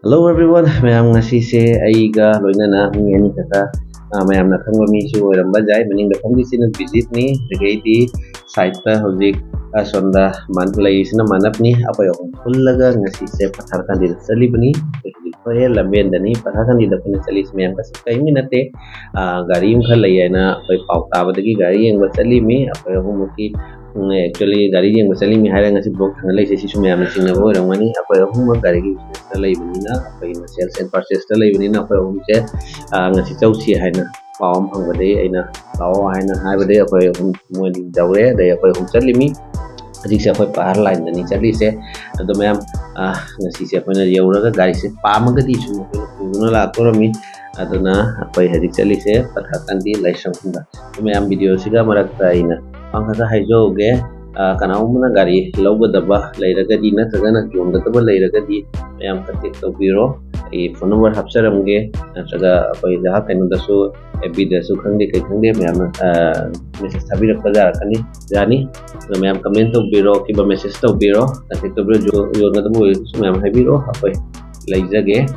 Hello everyone, mayam ngasi se aiga loinana mi ani kata mayam na khangba mi su oiramba jai maning da famdi sina visit ni dagei di site ta hojik sonda man lai sina manap ni apai om pullaga ngasi se pathar kan di sali bani ko e lamben dani pathar kan di da pina chali mayam ka sai mi nate gari um khal lai na apai pau ta badagi gari yang ba chali mi apai om ki actually gari yang ba chali mi haira ngasi blog thang lai se si mayam sing na bo ramani apai om gari gi lay benina apa ini sales and purchase lay benina apa om se ngasi chau si haina pawam phang bade aina law haina hai bade apa om mo di daure de apa om chalimi adik se apa par line ni chali se ado mayam ngasi se apa na yeura ga gari se pamaga di chu no la korami aduna apa hadik chali se pathakan di laisang hunda mayam video siga marak aina angka haijo ge kana umna gari lawgadaba leiragadi natragana yongadaba leiragadi mayam katik tawbiro e phone number hapsaramge natraga apai da kaino dasu fb dasu khangde kai khangde mayam message thabirakpa jarakani jani mayam comment tawbiro kiba message tawbiro katik tawbiro yongadaba su mayam haibiro apai leijage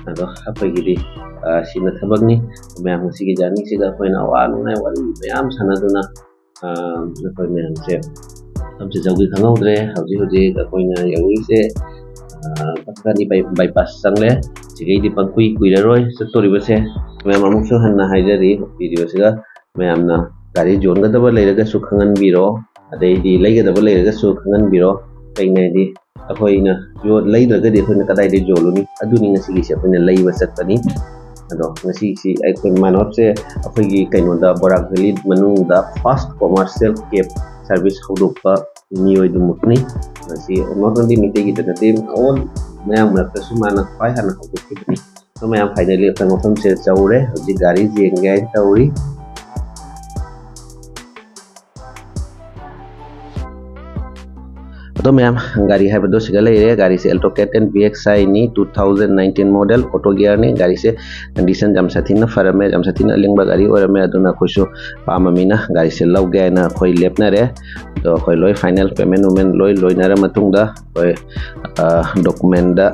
ado apai gidi sina thabagni mayam sigi jani siga koina awanu na wali mayam sanaduna apai mayam se हमसे जौगी खंगौद्रे हौजी हौजी अखोइना यौइसे पक्कानि bypass संगले सिगैदि पंकुइ कुइररोय सतोरिबसे ma'am अमुसु हन्ना हाइजरी वीडियोसिगा मैमना गारी जोनगदबा लेरगसु खंगनबिरो अदैदि लेगदबा लेरगसु खंगनबिरो कैनैदि अखोइना जो लेद्रगदि अखोइना कदाइदि जोलुनि अदुनि ngasigiसे अखोइना लेइबा चटपनि अदो ngasi अखोइ मानोबसे अखोइगि कैनोदा बोराक भेली मनुदा first commercial cab service hodokpa mioi dumukni nasi not only mitegi danate all mayam rakta sumana pai hana hodokni so mayam finally apna motham se chaure hoji gari jengai tauri तो ma'am गाड़ी है बदो सिगले रे गाड़ी से Alto K 10 VXI ni 2019 model auto gear ni गाड़ी से condition जम साथी ना फरमे जम साथी ना लिंग गाड़ी और मैं अदुना खुशो पामामिना गाड़ी से लव गया ना कोई लेपना रे तो कोई लोई फाइनल पेमेंट वुमेन लोई लोई ना मतुंग दा कोई डॉक्यूमेंट दा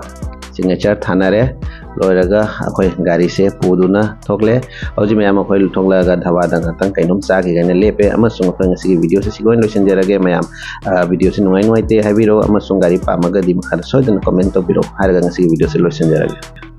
सिग्नेचर थाना रे लोरगा अखोई गाड़ी से पुदुना थोकले हौजी मैम अखोई थोंगलागा धाबादा ngatang kainom chagi gaina lepe amasung अखोई ngasi video se sigoin loisin jarage ma'am video se nuai nuai te habiro amasung gari pamaga di makhala soidana comment to biro haraga ngasi video se loisin jarage